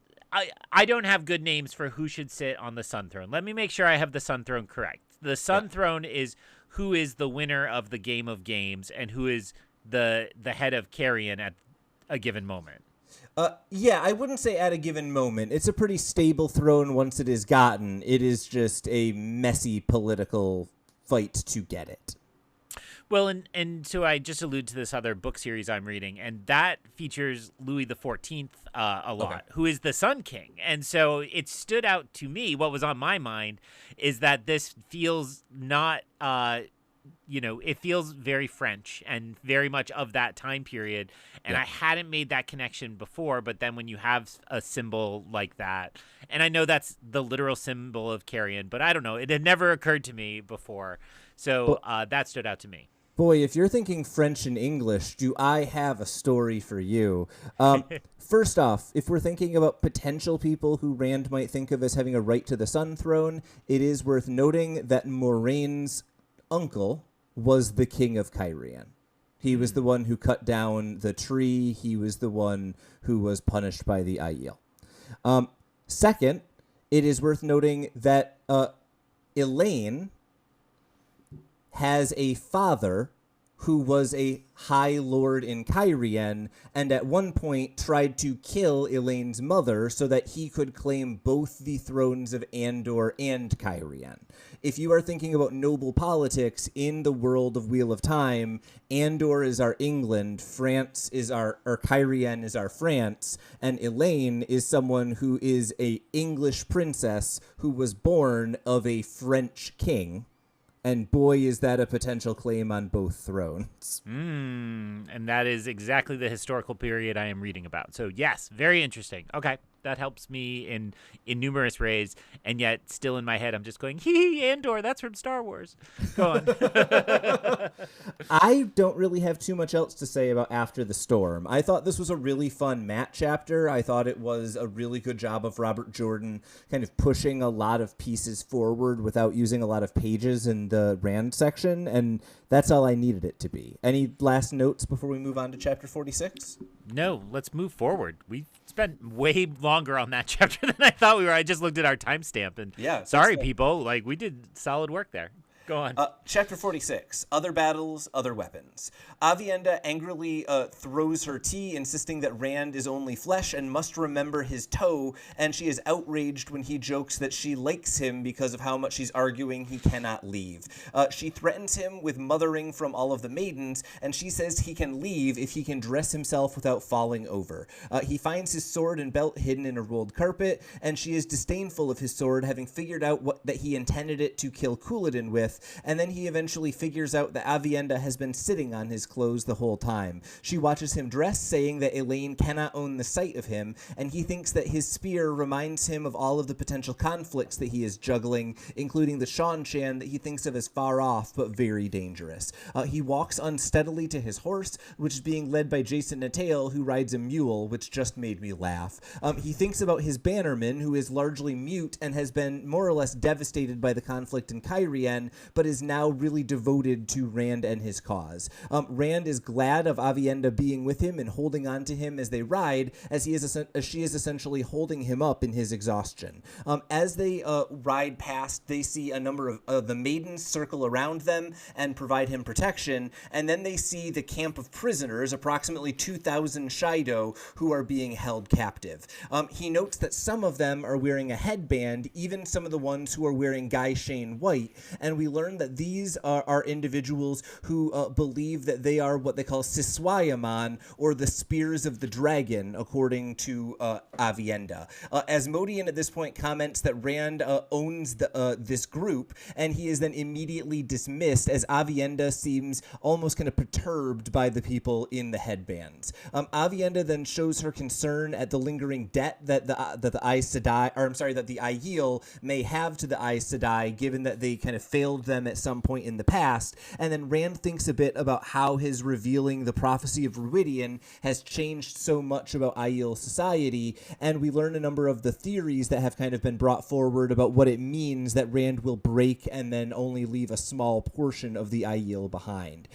I don't have good names for who should sit on the Sun Throne. Let me make sure I have the Sun Throne correct. The Sun Throne is who is the winner of the Game of Games and who is the head of Carrion at a given moment. I wouldn't say at a given moment. It's a pretty stable throne once it is gotten. It is just a messy political fight to get it. Well, and so I just allude to this other book series I'm reading, and that features Louis XIV a lot, who is the Sun King. And so it stood out to me, what was on my mind, is that this feels not, it feels very French and very much of that time period. And I hadn't made that connection before, but then when you have a symbol like that, and I know that's the literal symbol of Carrion, but I don't know, it had never occurred to me before. So that stood out to me. Boy, if you're thinking French and English, do I have a story for you. First off, if we're thinking about potential people who Rand might think of as having a right to the Sun Throne, it is worth noting that Moraine's uncle was the king of Cairhien. He was the one who cut down the tree. He was the one who was punished by the Aiel. Second, it is worth noting that Elaine has a father who was a high lord in Cairhien and at one point tried to kill Elaine's mother so that he could claim both the thrones of Andor and Cairhien. If you are thinking about noble politics in the world of Wheel of Time, Andor is our England, France is or Cairhien is our France, and Elaine is someone who is a English princess who was born of a French king. And boy, is that a potential claim on both thrones. And that is exactly the historical period I am reading about. So yes, very interesting. Okay, that helps me in numerous ways. And yet still in my head, I'm just going, Andor, that's from Star Wars. Go on. I don't really have too much else to say about After the Storm. I thought this was a really fun Matt chapter. I thought it was a really good job of Robert Jordan kind of pushing a lot of pieces forward without using a lot of pages in the Rand section, and that's all I needed it to be. Any last notes before we move on to chapter 46? No, let's move forward. We spent way longer on that chapter than I thought we were. I just looked at our timestamp, and sorry, people. Like, we did solid work there. Go on. Chapter 46, Other Battles, Other Weapons. Aviendha angrily throws her tea, insisting that Rand is only flesh and must remember his toe, and she is outraged when he jokes that she likes him because of how much he's arguing he cannot leave. She threatens him with mothering from all of the maidens, and she says he can leave if he can dress himself without falling over. He finds his sword and belt hidden in a rolled carpet, and she is disdainful of his sword, having figured out that he intended it to kill Couladin with, and then he eventually figures out that Aviendha has been sitting on his clothes the whole time. She watches him dress, saying that Elaine cannot own the sight of him, and he thinks that his spear reminds him of all of the potential conflicts that he is juggling, including the Seanchan that he thinks of as far off but very dangerous. He walks unsteadily to his horse, which is being led by Jason Natale, who rides a mule, which just made me laugh. He thinks about his bannerman, who is largely mute and has been more or less devastated by the conflict in Cairhien, but is now really devoted to Rand and his cause. Rand is glad of Aviendha being with him and holding on to him as they ride, as she is essentially holding him up in his exhaustion. As they ride past, they see a number of the maidens circle around them and provide him protection, and then they see the camp of prisoners, approximately 2,000 Shido, who are being held captive. He notes that some of them are wearing a headband, even some of the ones who are wearing Guy Shane white, and we learn that these are individuals who believe that they are what they call Siswayaman, or the Spears of the Dragon, according to Aviendha. Asmodean at this point comments that Rand owns this group, and he is then immediately dismissed as Aviendha seems almost kind of perturbed by the people in the headbands. Aviendha then shows her concern at the lingering debt that the Aes Sedai, or I'm sorry, that the Aiel may have to the Aes Sedai, given that they kind of failed them at some point in the past. And then Rand thinks a bit about how his revealing the prophecy of Ruidian has changed so much about Aiel society, and we learn a number of the theories that have kind of been brought forward about what it means that Rand will break and then only leave a small portion of the Aiel behind.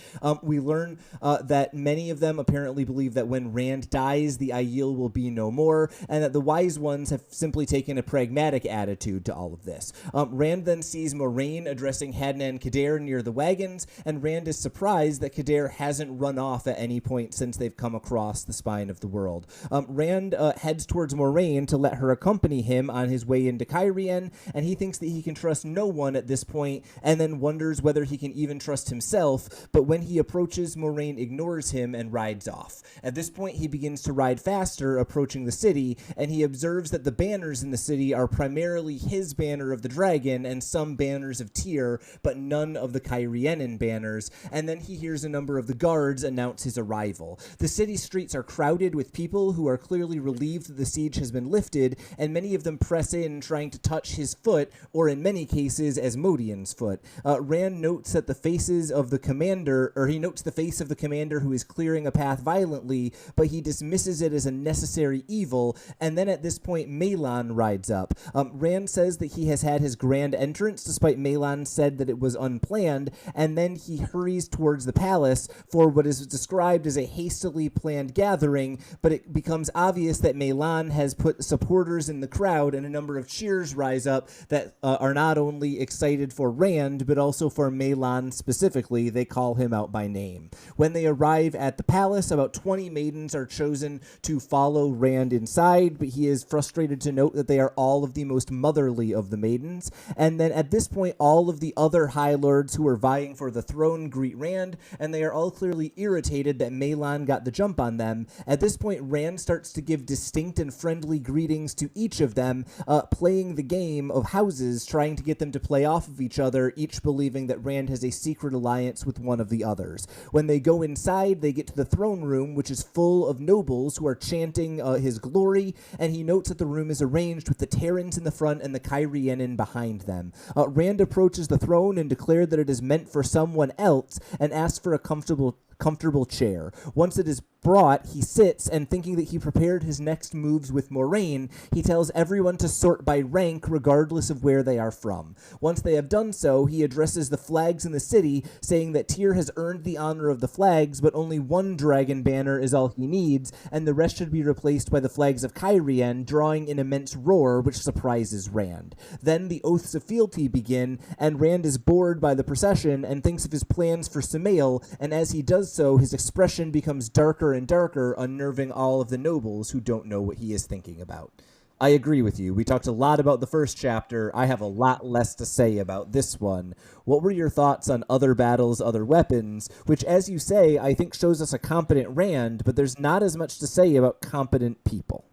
We learn that many of them apparently believe that when Rand dies, the Aiel will be no more, and that the wise ones have simply taken a pragmatic attitude to all of this. Rand then sees Moiraine addressing Hadnan Kadare near the wagons, and Rand is surprised that Kadare hasn't run off at any point since they've come across the spine of the world. Rand heads towards Moiraine to let her accompany him on his way into Cairhien, and he thinks that he can trust no one at this point, and then wonders whether he can even trust himself, but when he approaches, Moiraine ignores him and rides off. At this point, he begins to ride faster, approaching the city, and he observes that the banners in the city are primarily his banner of the dragon and some banners of Tyr, but none of the Cairhienin banners, and then he hears a number of the guards announce his arrival. The city streets are crowded with people who are clearly relieved that the siege has been lifted, and many of them press in, trying to touch his foot, or in many cases, Asmodean's foot. Rand notes that the faces of the commander, or he notes the face of the commander who is clearing a path violently, but he dismisses it as a necessary evil, and then at this point, Maelon rides up. Rand says that he has had his grand entrance, despite Maelon said that it was unplanned, and then he hurries towards the palace for what is described as a hastily planned gathering, but it becomes obvious that Maelon has put supporters in the crowd, and a number of cheers rise up that are not only excited for Rand, but also for Maelon specifically. They call him out by name. When they arrive at the palace, about 20 maidens are chosen to follow Rand inside, but he is frustrated to note that they are all of the most motherly of the maidens. And then at this point, all of the other High Lords who are vying for the throne greet Rand, and they are all clearly irritated that Maelon got the jump on them. At this point, Rand starts to give distinct and friendly greetings to each of them, playing the game of houses, trying to get them to play off of each other, each believing that Rand has a secret alliance with one of the others. When they go inside, they get to the throne room, which is full of nobles who are chanting his glory, and he notes that the room is arranged with the Terrans in the front and the Cairhienin behind them. Rand approaches the throne and declared that it is meant for someone else, and asks for a comfortable chair. Once it is brought, he sits, and thinking that he prepared his next moves with Moiraine, he tells everyone to sort by rank regardless of where they are from. Once they have done so, he addresses the flags in the city, saying that Tyr has earned the honor of the flags, but only one dragon banner is all he needs, and the rest should be replaced by the flags of Cairhien, drawing an immense roar, which surprises Rand. Then the oaths of fealty begin, and Rand is bored by the procession and thinks of his plans for Samael, and as he does so, his expression becomes darker and darker, unnerving all of the nobles who don't know what he is thinking about. I agree with you. We talked a lot about the first chapter. I have a lot less to say about this one. What were your thoughts on Other Battles, Other Weapons, which, as you say, I think shows us a competent Rand, but there's not as much to say about competent people.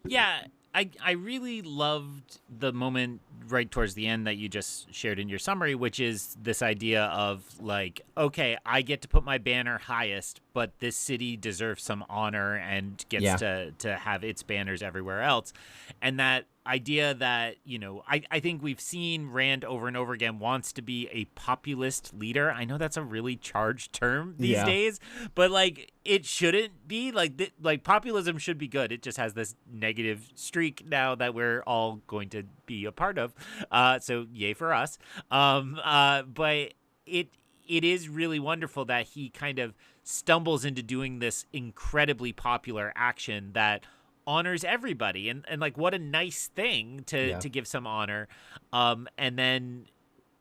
Yeah, I really loved the moment right towards the end that you just shared in your summary, which is this idea of like, okay, I get to put my banner highest, but this city deserves some honor and gets to have its banners everywhere else. And that idea that, I think we've seen Rand over and over again wants to be a populist leader. I know that's a really charged term these days, but like it shouldn't be like populism should be good. It just has this negative streak now that we're all going to be a part of. So yay for us. But it is really wonderful that he kind of stumbles into doing this incredibly popular action that honors everybody, and like what a nice thing to give some honor, and then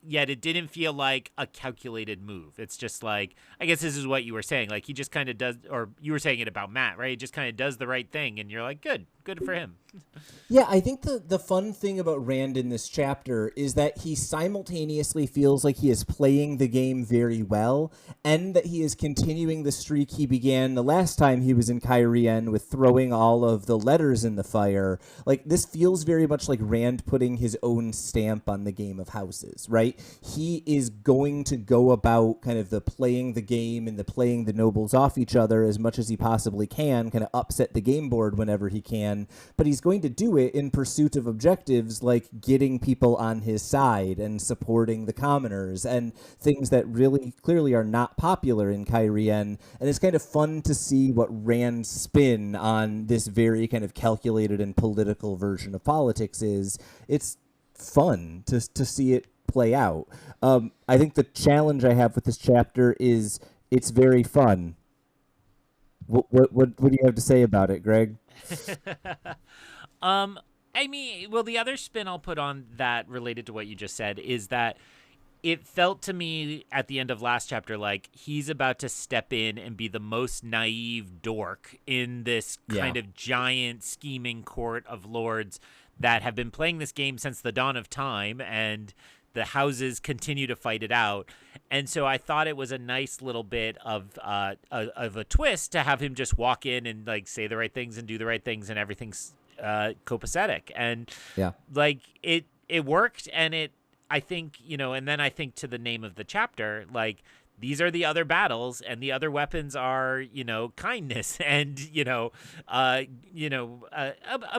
yet it didn't feel like a calculated move. It's just like, I guess this is what you were saying, like he just kind of does, or you were saying it about Matt, right? He just kind of does the right thing, and you're like, good for him. Yeah, I think the fun thing about Rand in this chapter is that he simultaneously feels like he is playing the game very well, and that he is continuing the streak he began the last time he was in Cairhien with throwing all of the letters in the fire. Like, this feels very much like Rand putting his own stamp on the game of houses, right? He is going to go about kind of the playing the game and the playing the nobles off each other as much as he possibly can, kind of upset the game board whenever he can, but he's going to do it in pursuit of objectives like getting people on his side and supporting the commoners and things that really clearly are not popular in Cairhien. And it's kind of fun to see what Rand's spin on this very kind of calculated and political version of politics is. It's fun to see it play out. I think the challenge I have with this chapter is it's very fun. What do you have to say about it, Greg? I mean, well, the other spin I'll put on that related to what you just said is that it felt to me at the end of last chapter like he's about to step in and be the most naive dork in this kind of giant scheming court of lords that have been playing this game since the dawn of time, and the houses continue to fight it out. And so I thought it was a nice little bit of a twist to have him just walk in and like say the right things and do the right things, and everything's copacetic. And like it worked, and I think, and then I think to the name of the chapter, like, these are the other battles, and the other weapons are, kindness and, a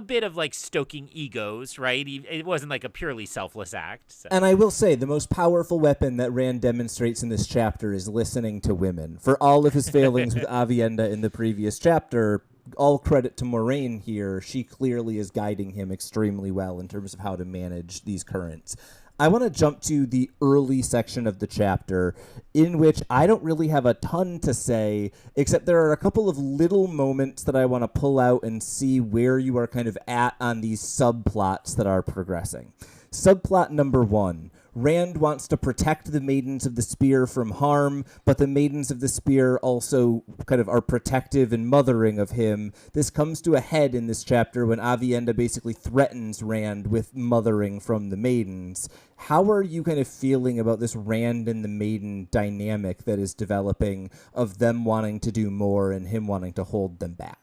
bit of like stoking egos, right? It wasn't like a purely selfless act. So. And I will say the most powerful weapon that Rand demonstrates in this chapter is listening to women. For all of his failings with Aviendha in the previous chapter, all credit to Moiraine here. She clearly is guiding him extremely well in terms of how to manage these currents. I want to jump to the early section of the chapter, in which I don't really have a ton to say, except there are a couple of little moments that I want to pull out and see where you are kind of at on these subplots that are progressing. Subplot number 1. Rand wants to protect the Maidens of the Spear from harm, but the Maidens of the Spear also kind of are protective and mothering of him. This comes to a head in this chapter when Aviendha basically threatens Rand with mothering from the Maidens. How are you kind of feeling about this Rand and the Maiden dynamic that is developing, of them wanting to do more and him wanting to hold them back?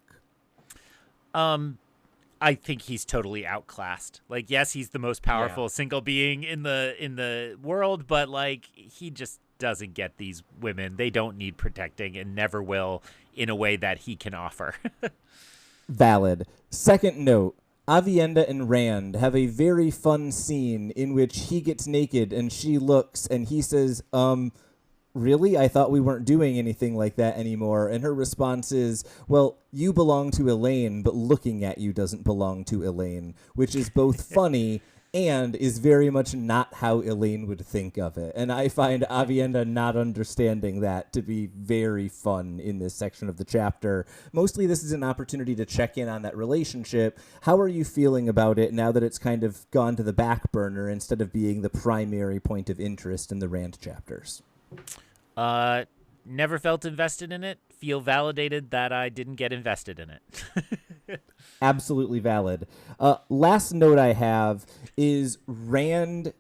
I think he's totally outclassed. Like, yes, he's the most powerful single being in the world, but like, he just doesn't get these women. They don't need protecting and never will in a way that he can offer. Valid. Second note, Aviendha and Rand have a very fun scene in which he gets naked and she looks and he says, really? I thought we weren't doing anything like that anymore. And her response is, well, you belong to Elaine, but looking at you doesn't belong to Elaine, which is both funny and is very much not how Elaine would think of it. And I find Aviendha not understanding that to be very fun in this section of the chapter. Mostly this is an opportunity to check in on that relationship. How are you feeling about it now that it's kind of gone to the back burner instead of being the primary point of interest in the Rand chapters? Never felt invested in it. Feel validated that I didn't get invested in it. Absolutely valid. Last note I have is Rand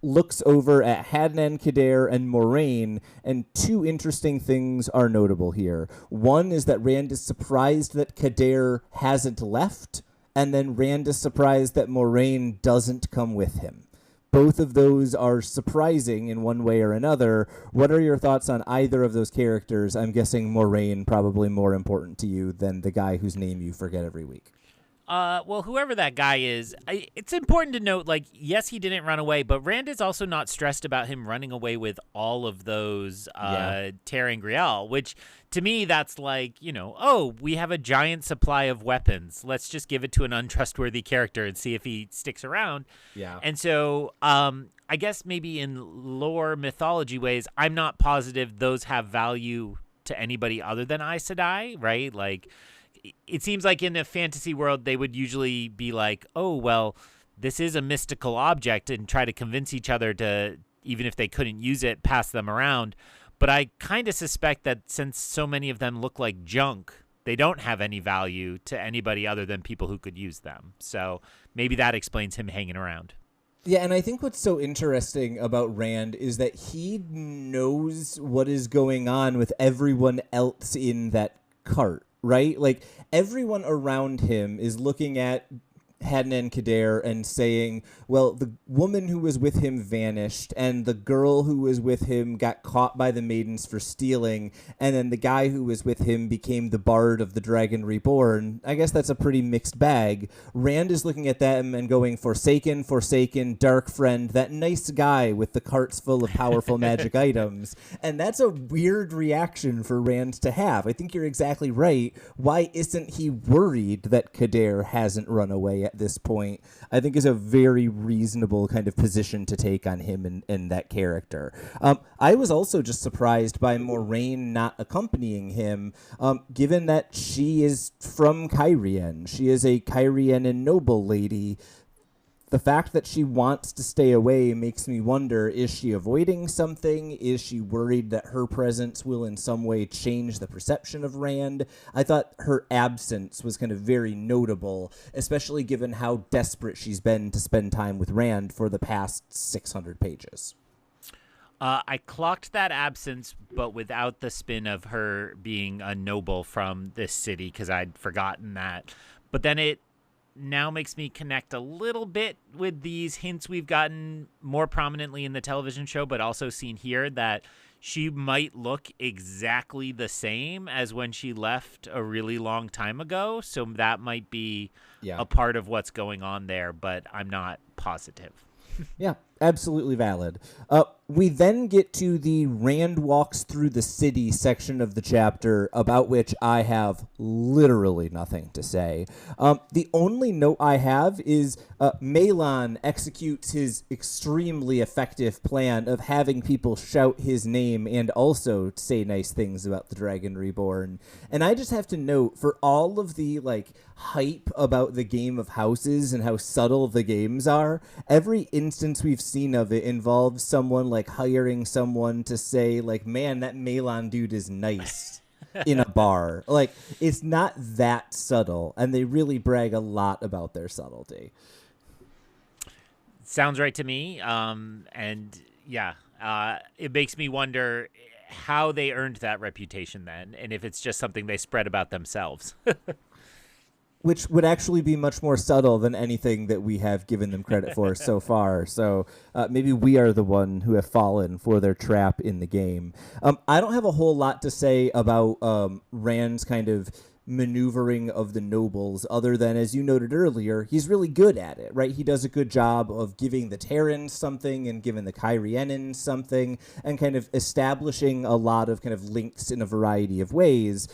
looks over at Hadnan Kader and Moiraine, and two interesting things are notable here. One is that Rand is surprised that Kader hasn't left, and then Rand is surprised that Moiraine doesn't come with him. Both of those are surprising in one way or another. What are your thoughts on either of those characters? I'm guessing Moiraine probably more important to you than the guy whose name you forget every week. Well, whoever that guy is, it's important to note, like, yes, he didn't run away, but Rand is also not stressed about him running away with all of those Terran which, to me, that's like, oh, we have a giant supply of weapons. Let's just give it to an untrustworthy character and see if he sticks around. Yeah. And so, I guess maybe in lore mythology ways, I'm not positive those have value to anybody other than Aes Sedai, right? Like, it seems like in a fantasy world, they would usually be like, oh, well, this is a mystical object, and try to convince each other to, even if they couldn't use it, pass them around. But I kind of suspect that since so many of them look like junk, they don't have any value to anybody other than people who could use them. So maybe that explains him hanging around. Yeah, and I think what's so interesting about Rand is that he knows what is going on with everyone else in that cart. Right? Like, everyone around him is looking at Hadnan Kader and saying, well, the woman who was with him vanished, and the girl who was with him got caught by the maidens for stealing, and then the guy who was with him became the bard of the Dragon Reborn. I guess that's a pretty mixed bag. Rand is looking at them and going, Forsaken, Forsaken, Dark Friend, that nice guy with the carts full of powerful magic items. And that's a weird reaction for Rand to have. I think you're exactly right. Why isn't he worried that Kader hasn't run away at this point? I think is a very reasonable kind of position to take on him and that character. I was also just surprised by Moiraine not accompanying him, given that she is from Cairhien. She is a Cairhienan noble lady. The fact that she wants to stay away makes me wonder, is she avoiding something? Is she worried that her presence will in some way change the perception of Rand? I thought her absence was kind of very notable, especially given how desperate she's been to spend time with Rand for the past 600 pages. I clocked that absence, but without the spin of her being a noble from this city, because I'd forgotten that. But then it now makes me connect a little bit with these hints we've gotten more prominently in the television show, but also seen here, that she might look exactly the same as when she left a really long time ago. So that might be a part of what's going on there, but I'm not positive. Yeah, absolutely valid. We then get to the Rand walks through the city section of the chapter, about which I have literally nothing to say. The only note I have is Maelon executes his extremely effective plan of having people shout his name and also say nice things about the Dragon Reborn. And I just have to note, for all of the hype about the game of houses and how subtle the games are, every instance we've seen of it involves someone hiring someone to say man, that Maelon dude is nice in a bar. It's not that subtle, and they really brag a lot about their subtlety. Sounds right to me. And yeah, it makes me wonder how they earned that reputation then, and if it's just something they spread about themselves. Which would actually be much more subtle than anything that we have given them credit for so far. So maybe we are the one who have fallen for their trap in the game. I don't have a whole lot to say about Rand's kind of maneuvering of the nobles, other than, as you noted earlier, he's really good at it, right? He does a good job of giving the Terrans something and giving the Cairhienans something, and kind of establishing a lot of kind of links in a variety of ways.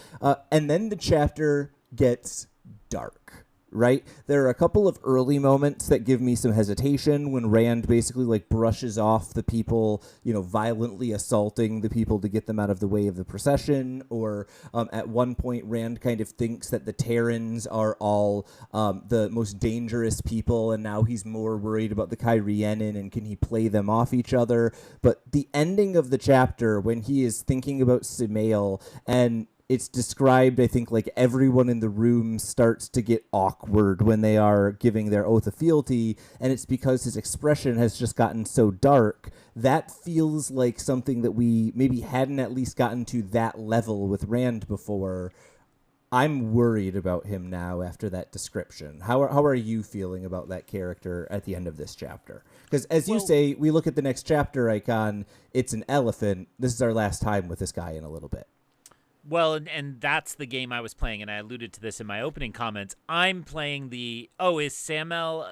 And then the chapter gets dark, right? There are a couple of early moments that give me some hesitation when Rand basically brushes off the people, violently assaulting the people to get them out of the way of the procession, or at one point Rand kind of thinks that the Terrans are all the most dangerous people, and now he's more worried about the Cairhienan and can he play them off each other. But the ending of the chapter, when he is thinking about Samael, and it's described, I think, everyone in the room starts to get awkward when they are giving their oath of fealty, and it's because his expression has just gotten so dark. That feels like something that we maybe hadn't at least gotten to that level with Rand before. I'm worried about him now after that description. How are you feeling about that character at the end of this chapter? Because as you say, we look at the next chapter icon, it's an elephant. This is our last time with this guy in a little bit. Well, and that's the game I was playing, and I alluded to this in my opening comments. I'm playing is Samel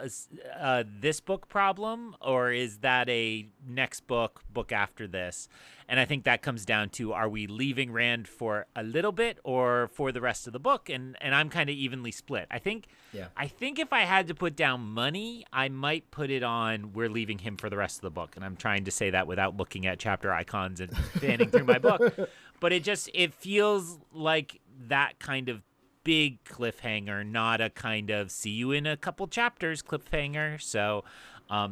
this book problem, or is that a next book after this? And I think that comes down to, are we leaving Rand for a little bit or for the rest of the book? And I'm kind of evenly split. I think if I had to put down money, I might put it on we're leaving him for the rest of the book. And I'm trying to say that without looking at chapter icons and fanning through my book. But it feels like that kind of big cliffhanger, not a kind of see you in a couple chapters cliffhanger. So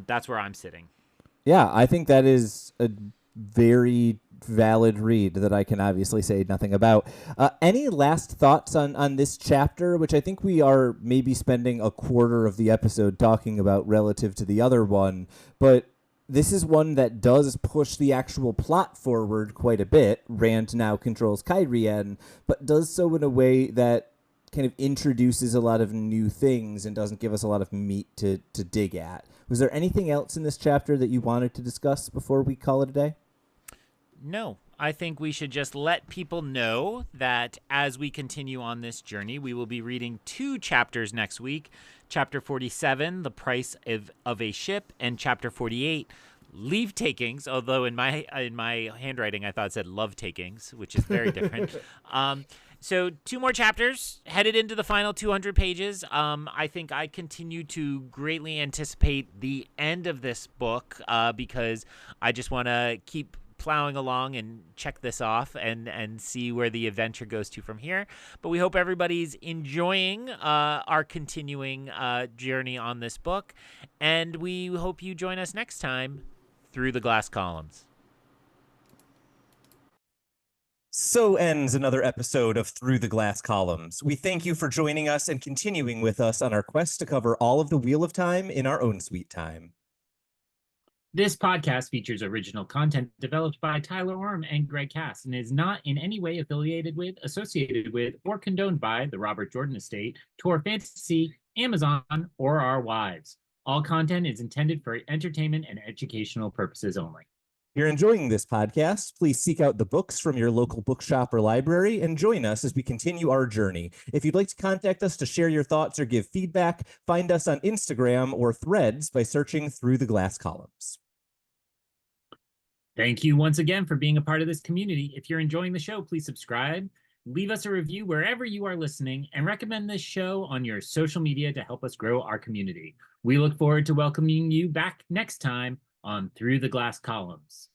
that's where I'm sitting. Yeah, I think that is a very valid read that I can obviously say nothing about. Any last thoughts on this chapter, which I think we are maybe spending a quarter of the episode talking about relative to the other one, but this is one that does push the actual plot forward quite a bit. Rand now controls Cairhien, but does so in a way that kind of introduces a lot of new things and doesn't give us a lot of meat to dig at. Was there anything else in this chapter that you wanted to discuss before we call it a day? No, I think we should just let people know that as we continue on this journey, we will be reading 2 chapters next week. Chapter 47, The Price of a Ship, and Chapter 48, Leave Takings, although in my handwriting I thought it said Love Takings, which is very different. So 2 more chapters headed into the final 200 pages. I think I continue to greatly anticipate the end of this book because I just want to keep plowing along and check this off and see where the adventure goes to from here. But we hope everybody's enjoying our continuing journey on this book, and we hope you join us next time through the glass columns. So ends another episode of Through the Glass Columns. We thank you for joining us and continuing with us on our quest to cover all of the Wheel of Time in our own sweet time. This podcast features original content developed by Tylor Orm and Greg Cass and is not in any way affiliated with, associated with, or condoned by the Robert Jordan Estate, Tor Fantasy, Amazon, or our wives. All content is intended for entertainment and educational purposes only. If you're enjoying this podcast, please seek out the books from your local bookshop or library and join us as we continue our journey. If you'd like to contact us to share your thoughts or give feedback, find us on Instagram or Threads by searching Through the Glass Columns. Thank you once again for being a part of this community. If you're enjoying the show, please subscribe, leave us a review wherever you are listening, and recommend this show on your social media to help us grow our community. We look forward to welcoming you back next time on Through the Glass Columns.